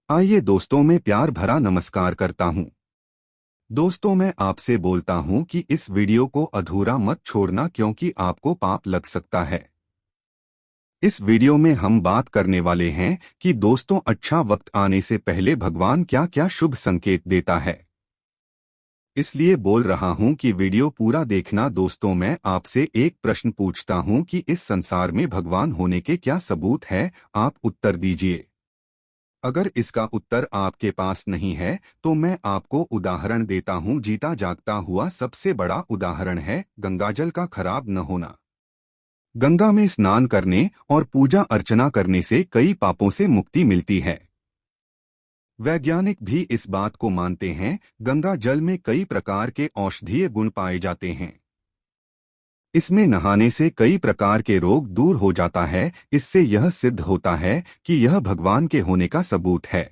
आइए दोस्तों, मैं प्यार भरा नमस्कार करता हूं। दोस्तों, मैं आपसे बोलता हूं कि इस वीडियो को अधूरा मत छोड़ना, क्योंकि आपको पाप लग सकता है। इस वीडियो में हम बात करने वाले हैं कि दोस्तों, अच्छा वक्त आने से पहले भगवान क्या क्या शुभ संकेत देता है। इसलिए बोल रहा हूं कि वीडियो पूरा देखना। दोस्तों, मैं आपसे एक प्रश्न पूछता हूं कि इस संसार में भगवान होने के क्या सबूत है। आप उत्तर दीजिए। अगर इसका उत्तर आपके पास नहीं है तो मैं आपको उदाहरण देता हूं। जीता जागता हुआ सबसे बड़ा उदाहरण है गंगाजल का खराब न होना। गंगा में स्नान करने और पूजा अर्चना करने से कई पापों से मुक्ति मिलती है। वैज्ञानिक भी इस बात को मानते हैं। गंगा जल में कई प्रकार के औषधीय गुण पाए जाते हैं। इसमें नहाने से कई प्रकार के रोग दूर हो जाता है। इससे यह सिद्ध होता है कि यह भगवान के होने का सबूत है।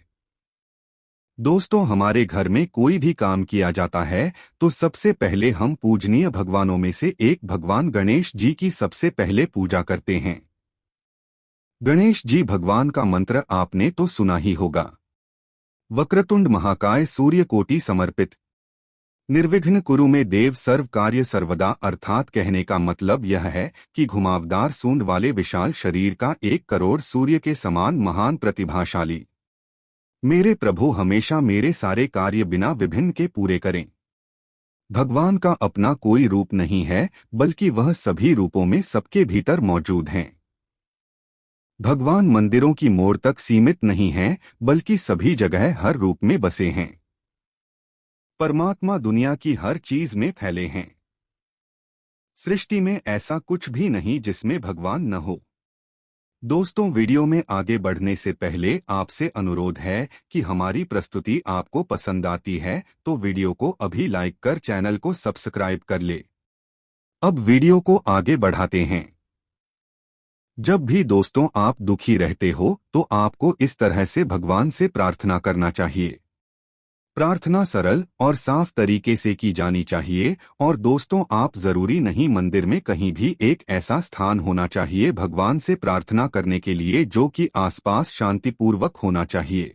दोस्तों, हमारे घर में कोई भी काम किया जाता है तो सबसे पहले हम पूजनीय भगवानों में से एक भगवान गणेश जी की सबसे पहले पूजा करते हैं। गणेश जी भगवान का मंत्र आपने तो सुना ही होगा। वक्रतुंड महाकाय सूर्यकोटि समर्पित, निर्विघ्न कुरु में देव, सर्व कार्य सर्वदा। अर्थात कहने का मतलब यह है कि घुमावदार सूंड वाले विशाल शरीर का 1 करोड़ सूर्य के समान महान प्रतिभाशाली मेरे प्रभु हमेशा मेरे सारे कार्य बिना विघ्न के पूरे करें। भगवान का अपना कोई रूप नहीं है, बल्कि वह सभी रूपों में सबके भीतर मौजूद हैं। भगवान मंदिरों की मोर तक सीमित नहीं हैं, बल्कि सभी जगह हर रूप में बसे हैं। परमात्मा दुनिया की हर चीज में फैले हैं। सृष्टि में ऐसा कुछ भी नहीं जिसमें भगवान न हो। दोस्तों, वीडियो में आगे बढ़ने से पहले आपसे अनुरोध है कि हमारी प्रस्तुति आपको पसंद आती है तो वीडियो को अभी लाइक कर चैनल को सब्सक्राइब कर ले। अब वीडियो को आगे बढ़ाते हैं। जब भी दोस्तों आप दुखी रहते हो तो आपको इस तरह से भगवान से प्रार्थना करना चाहिए। प्रार्थना सरल और साफ तरीके से की जानी चाहिए। और दोस्तों, आप जरूरी नहीं, मंदिर में कहीं भी एक ऐसा स्थान होना चाहिए भगवान से प्रार्थना करने के लिए जो कि आसपास शांतिपूर्वक होना चाहिए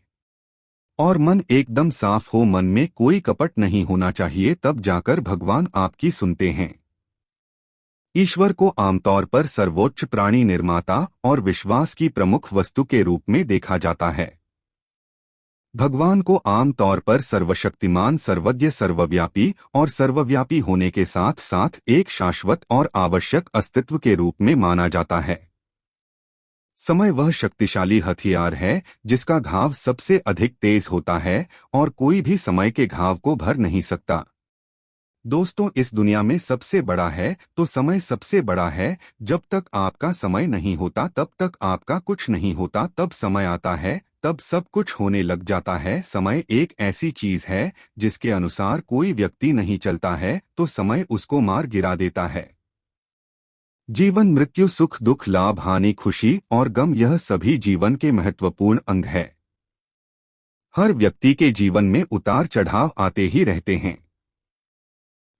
और मन एकदम साफ हो। मन में कोई कपट नहीं होना चाहिए, तब जाकर भगवान आपकी सुनते हैं। ईश्वर को आमतौर पर सर्वोच्च प्राणी निर्माता और विश्वास की प्रमुख वस्तु के रूप में देखा जाता है। भगवान को आमतौर पर सर्वशक्तिमान, सर्वज्ञ, सर्वव्यापी और सर्वव्यापी होने के साथ साथ एक शाश्वत और आवश्यक अस्तित्व के रूप में माना जाता है। समय वह शक्तिशाली हथियार है जिसका घाव सबसे अधिक तेज होता है और कोई भी समय के घाव को भर नहीं सकता। दोस्तों, इस दुनिया में सबसे बड़ा है तो समय सबसे बड़ा है। जब तक आपका समय नहीं होता तब तक आपका कुछ नहीं होता। तब समय आता है तब सब कुछ होने लग जाता है। समय एक ऐसी चीज है जिसके अनुसार कोई व्यक्ति नहीं चलता है तो समय उसको मार गिरा देता है। जीवन, मृत्यु, सुख दुख, लाभ हानि, खुशी और गम, यह सभी जीवन के महत्वपूर्ण अंग है। हर व्यक्ति के जीवन में उतार चढ़ाव आते ही रहते हैं।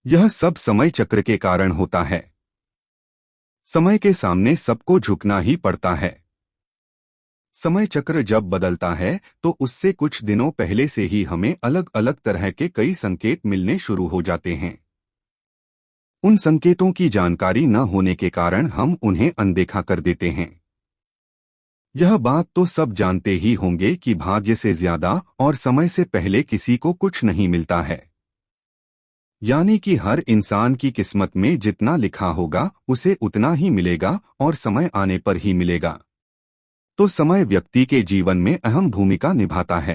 यह सब समय चक्र के कारण होता है। समय के सामने सबको झुकना ही पड़ता है। समय चक्र जब बदलता है तो उससे कुछ दिनों पहले से ही हमें अलग अलग तरह के कई संकेत मिलने शुरू हो जाते हैं। उन संकेतों की जानकारी न होने के कारण हम उन्हें अनदेखा कर देते हैं। यह बात तो सब जानते ही होंगे कि भाग्य से ज्यादा और समय से पहले किसी को कुछ नहीं मिलता है। यानी कि हर इंसान की किस्मत में जितना लिखा होगा उसे उतना ही मिलेगा और समय आने पर ही मिलेगा। तो समय व्यक्ति के जीवन में अहम भूमिका निभाता है।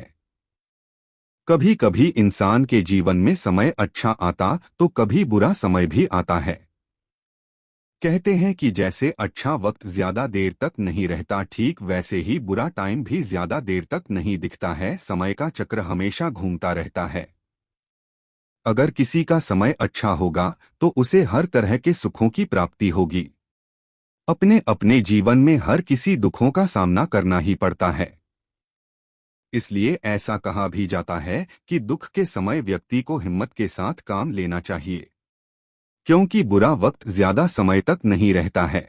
कभी कभी इंसान के जीवन में समय अच्छा आता तो कभी बुरा समय भी आता है। कहते हैं कि जैसे अच्छा वक्त ज्यादा देर तक नहीं रहता, ठीक वैसे ही बुरा टाइम भी ज्यादा देर तक नहीं दिखता है। समय का चक्र हमेशा घूमता रहता है। अगर किसी का समय अच्छा होगा तो उसे हर तरह के सुखों की प्राप्ति होगी। अपने अपने जीवन में हर किसी दुखों का सामना करना ही पड़ता है। इसलिए ऐसा कहा भी जाता है कि दुख के समय व्यक्ति को हिम्मत के साथ काम लेना चाहिए, क्योंकि बुरा वक्त ज्यादा समय तक नहीं रहता है।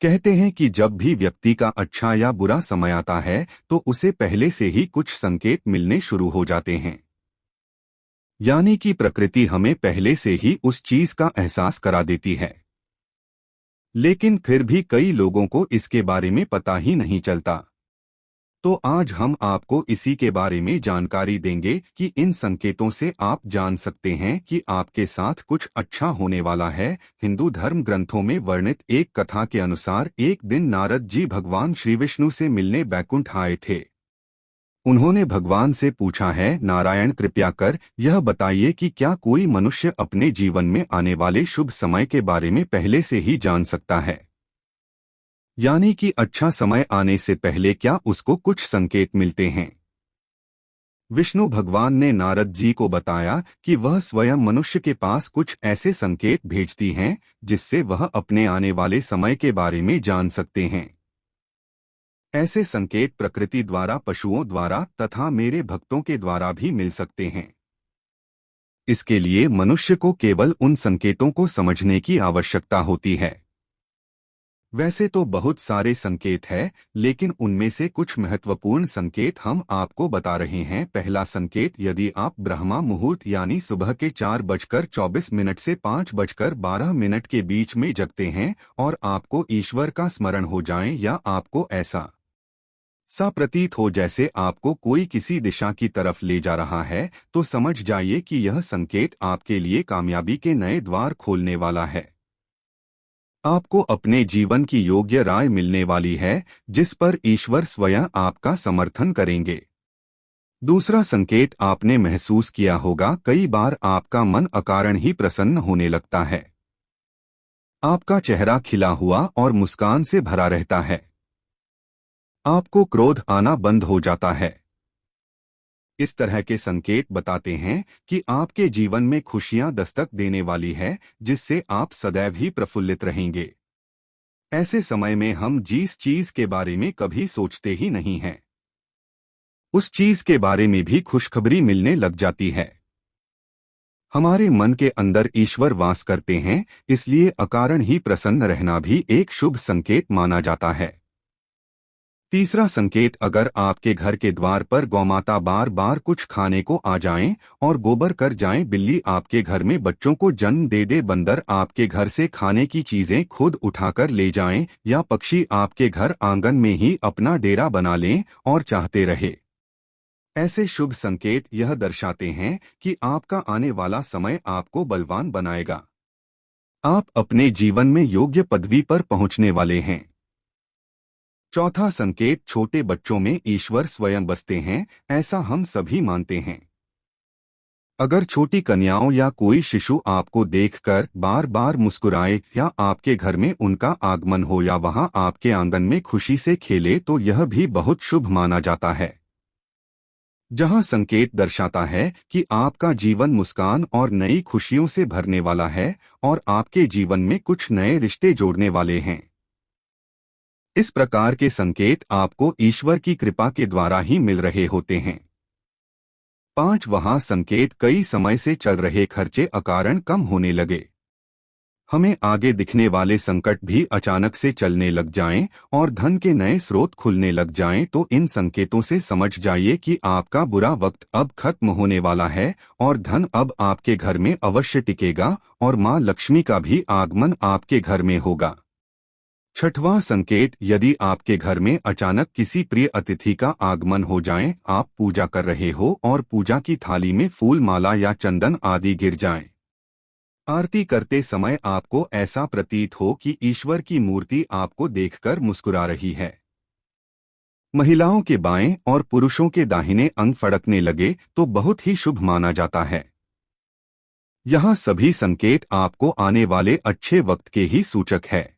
कहते हैं कि जब भी व्यक्ति का अच्छा या बुरा समय आता है तो उसे पहले से ही कुछ संकेत मिलने शुरू हो जाते हैं। यानी कि प्रकृति हमें पहले से ही उस चीज का एहसास करा देती है। लेकिन फिर भी कई लोगों को इसके बारे में पता ही नहीं चलता। तो आज हम आपको इसी के बारे में जानकारी देंगे कि इन संकेतों से आप जान सकते हैं कि आपके साथ कुछ अच्छा होने वाला है। हिंदू धर्म ग्रंथों में वर्णित एक कथा के अनुसार एक दिन नारद जी भगवान श्री विष्णु से मिलने बैकुंठ आए थे। उन्होंने भगवान से पूछा है, नारायण कृपया कर यह बताइए कि क्या कोई मनुष्य अपने जीवन में आने वाले शुभ समय के बारे में पहले से ही जान सकता है? यानी कि अच्छा समय आने से पहले क्या उसको कुछ संकेत मिलते हैं? विष्णु भगवान ने नारद जी को बताया कि वह स्वयं मनुष्य के पास कुछ ऐसे संकेत भेजती हैं जिससे वह अपने आने वाले समय के बारे में जान सकते हैं। ऐसे संकेत प्रकृति द्वारा, पशुओं द्वारा तथा मेरे भक्तों के द्वारा भी मिल सकते हैं। इसके लिए मनुष्य को केवल उन संकेतों को समझने की आवश्यकता होती है। वैसे तो बहुत सारे संकेत हैं, लेकिन उनमें से कुछ महत्वपूर्ण संकेत हम आपको बता रहे हैं। पहला संकेत, यदि आप ब्रह्मा मुहूर्त यानी सुबह के 4:24 से 5:12 के बीच में जगते हैं और आपको ईश्वर का स्मरण हो जाए या आपको ऐसा सा प्रतीत हो जैसे आपको कोई किसी दिशा की तरफ ले जा रहा है, तो समझ जाइए कि यह संकेत आपके लिए कामयाबी के नए द्वार खोलने वाला है। आपको अपने जीवन की योग्य राय मिलने वाली है जिस पर ईश्वर स्वयं आपका समर्थन करेंगे। दूसरा संकेत, आपने महसूस किया होगा कई बार आपका मन अकारण ही प्रसन्न होने लगता है। आपका चेहरा खिला हुआ और मुस्कान से भरा रहता है। आपको क्रोध आना बंद हो जाता है। इस तरह के संकेत बताते हैं कि आपके जीवन में खुशियां दस्तक देने वाली है, जिससे आप सदैव ही प्रफुल्लित रहेंगे। ऐसे समय में हम जिस चीज के बारे में कभी सोचते ही नहीं हैं, उस चीज के बारे में भी खुशखबरी मिलने लग जाती है। हमारे मन के अंदर ईश्वर वास करते हैं, इसलिए अकारण ही प्रसन्न रहना भी एक शुभ संकेत माना जाता है। तीसरा संकेत, अगर आपके घर के द्वार पर गौमाता बार बार कुछ खाने को आ जाएं और गोबर कर जाएं, बिल्ली आपके घर में बच्चों को जन्म दे दे, बंदर आपके घर से खाने की चीजें खुद उठाकर ले जाएं या पक्षी आपके घर आंगन में ही अपना डेरा बना लें और चाहते रहे, ऐसे शुभ संकेत यह दर्शाते हैं कि आपका आने वाला समय आपको बलवान बनाएगा। आप अपने जीवन में योग्य पदवी पर पहुंचने वाले हैं। चौथा संकेत, छोटे बच्चों में ईश्वर स्वयं बसते हैं, ऐसा हम सभी मानते हैं। अगर छोटी कन्याओं या कोई शिशु आपको देखकर बार बार मुस्कुराए या आपके घर में उनका आगमन हो या वहां आपके आंगन में खुशी से खेले, तो यह भी बहुत शुभ माना जाता है। जहां संकेत दर्शाता है कि आपका जीवन मुस्कान और नई खुशियों से भरने वाला है और आपके जीवन में कुछ नए रिश्ते जोड़ने वाले हैं। इस प्रकार के संकेत आपको ईश्वर की कृपा के द्वारा ही मिल रहे होते हैं। पांचवां संकेत, कई समय से चल रहे खर्चे अकारण कम होने लगे। हमें आगे दिखने वाले संकट भी अचानक से चलने लग जाएं और धन के नए स्रोत खुलने लग जाएं, तो इन संकेतों से समझ जाइए कि आपका बुरा वक्त अब खत्म होने वाला है और धन अब आपके घर में अवश्य टिकेगा और मां लक्ष्मी का भी आगमन आपके घर में होगा। छठवां संकेत, यदि आपके घर में अचानक किसी प्रिय अतिथि का आगमन हो जाए, आप पूजा कर रहे हो और पूजा की थाली में फूल, माला या चंदन आदि गिर जाएं। आरती करते समय आपको ऐसा प्रतीत हो कि ईश्वर की मूर्ति आपको देखकर मुस्कुरा रही है। महिलाओं के बाएं और पुरुषों के दाहिने अंग फड़कने लगे तो बहुत ही शुभ माना जाता है। यह सभी संकेत आपको आने वाले अच्छे वक्त के ही सूचक है।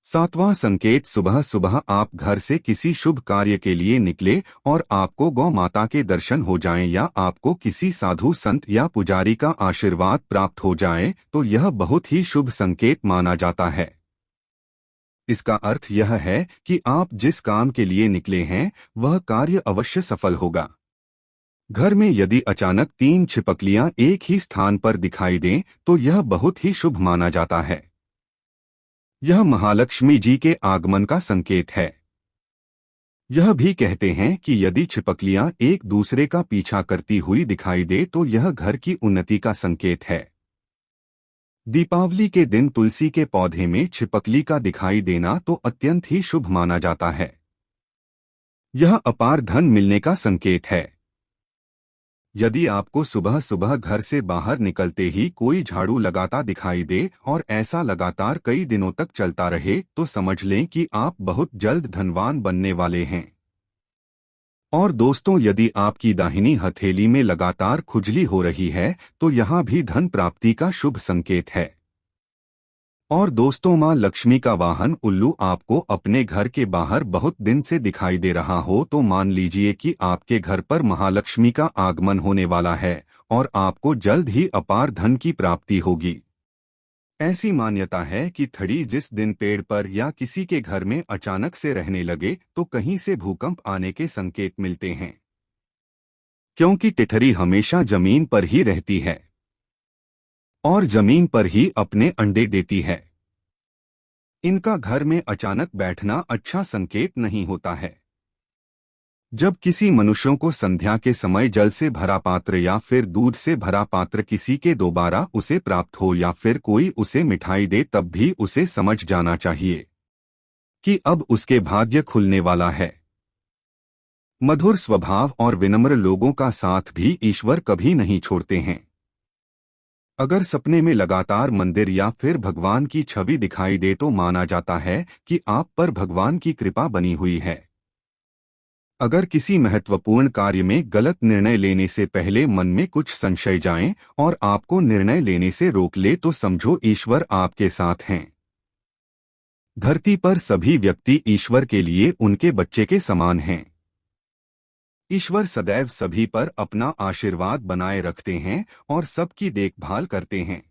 सातवां संकेत, सुबह सुबह आप घर से किसी शुभ कार्य के लिए निकले और आपको गौ माता के दर्शन हो जाएं या आपको किसी साधु संत या पुजारी का आशीर्वाद प्राप्त हो जाए, तो यह बहुत ही शुभ संकेत माना जाता है। इसका अर्थ यह है कि आप जिस काम के लिए निकले हैं वह कार्य अवश्य सफल होगा। घर में यदि अचानक 3 छिपकलियां एक ही स्थान पर दिखाई दें तो यह बहुत ही शुभ माना जाता है। यह महालक्ष्मी जी के आगमन का संकेत है। यह भी कहते हैं कि यदि छिपकलियां एक दूसरे का पीछा करती हुई दिखाई दे तो यह घर की उन्नति का संकेत है। दीपावली के दिन तुलसी के पौधे में छिपकली का दिखाई देना तो अत्यंत ही शुभ माना जाता है। यह अपार धन मिलने का संकेत है। यदि आपको सुबह सुबह घर से बाहर निकलते ही कोई झाड़ू लगाता दिखाई दे और ऐसा लगातार कई दिनों तक चलता रहे तो समझ लें कि आप बहुत जल्द धनवान बनने वाले हैं। और दोस्तों, यदि आपकी दाहिनी हथेली में लगातार खुजली हो रही है तो यहाँ भी धन प्राप्ति का शुभ संकेत है। और दोस्तों, मां लक्ष्मी का वाहन उल्लू आपको अपने घर के बाहर बहुत दिन से दिखाई दे रहा हो तो मान लीजिए कि आपके घर पर महालक्ष्मी का आगमन होने वाला है और आपको जल्द ही अपार धन की प्राप्ति होगी। ऐसी मान्यता है कि थड़ी जिस दिन पेड़ पर या किसी के घर में अचानक से रहने लगे तो कहीं से भूकंप आने के संकेत मिलते हैं, क्योंकि टिठरी हमेशा जमीन पर ही रहती है और जमीन पर ही अपने अंडे देती है। इनका घर में अचानक बैठना अच्छा संकेत नहीं होता है। जब किसी मनुष्यों को संध्या के समय जल से भरा पात्र या फिर दूध से भरा पात्र किसी के दोबारा उसे प्राप्त हो या फिर कोई उसे मिठाई दे तब भी उसे समझ जाना चाहिए कि अब उसके भाग्य खुलने वाला है। मधुर स्वभाव और विनम्र लोगों का साथ भी ईश्वर कभी नहीं छोड़ते हैं। अगर सपने में लगातार मंदिर या फिर भगवान की छवि दिखाई दे तो माना जाता है कि आप पर भगवान की कृपा बनी हुई है। अगर किसी महत्वपूर्ण कार्य में गलत निर्णय लेने से पहले मन में कुछ संशय जाए और आपको निर्णय लेने से रोक ले तो समझो ईश्वर आपके साथ हैं। धरती पर सभी व्यक्ति ईश्वर के लिए उनके बच्चे के समान हैं। ईश्वर सदैव सभी पर अपना आशीर्वाद बनाए रखते हैं और सबकी देखभाल करते हैं।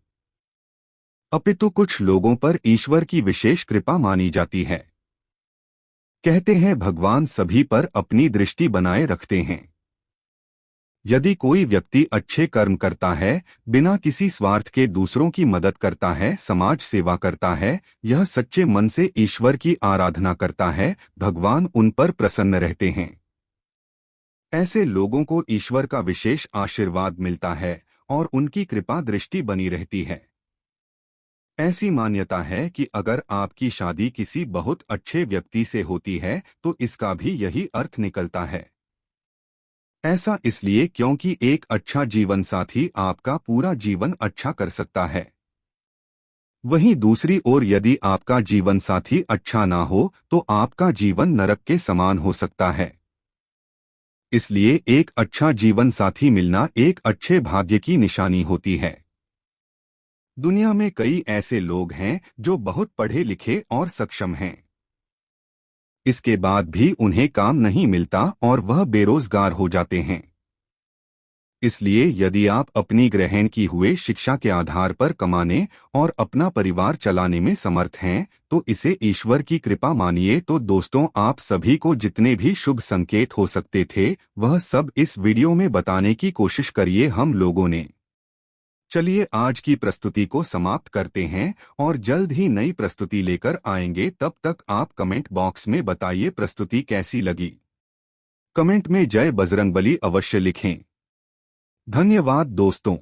अपितु कुछ लोगों पर ईश्वर की विशेष कृपा मानी जाती है। कहते हैं भगवान सभी पर अपनी दृष्टि बनाए रखते हैं। यदि कोई व्यक्ति अच्छे कर्म करता है, बिना किसी स्वार्थ के दूसरों की मदद करता है, समाज सेवा करता है, यह सच्चे मन से ईश्वर की आराधना करता है, भगवान उन पर प्रसन्न रहते हैं। ऐसे लोगों को ईश्वर का विशेष आशीर्वाद मिलता है और उनकी कृपा दृष्टि बनी रहती है। ऐसी मान्यता है कि अगर आपकी शादी किसी बहुत अच्छे व्यक्ति से होती है तो इसका भी यही अर्थ निकलता है। ऐसा इसलिए क्योंकि एक अच्छा जीवन साथी आपका पूरा जीवन अच्छा कर सकता है। वहीं दूसरी ओर यदि आपका जीवन साथी अच्छा ना हो तो आपका जीवन नरक के समान हो सकता है। इसलिए एक अच्छा जीवन साथी मिलना एक अच्छे भाग्य की निशानी होती है। दुनिया में कई ऐसे लोग हैं जो बहुत पढ़े लिखे और सक्षम हैं। इसके बाद भी उन्हें काम नहीं मिलता और वह बेरोजगार हो जाते हैं। इसलिए यदि आप अपनी ग्रहण की हुए शिक्षा के आधार पर कमाने और अपना परिवार चलाने में समर्थ हैं तो इसे ईश्वर की कृपा मानिए। तो दोस्तों, आप सभी को जितने भी शुभ संकेत हो सकते थे वह सब इस वीडियो में बताने की कोशिश करिए हम लोगों ने। चलिए आज की प्रस्तुति को समाप्त करते हैं और जल्द ही नई प्रस्तुति लेकर आएंगे। तब तक आप कमेंट बॉक्स में बताइए प्रस्तुति कैसी लगी। कमेंट में जय बजरंगबली अवश्य लिखें। धन्यवाद दोस्तों।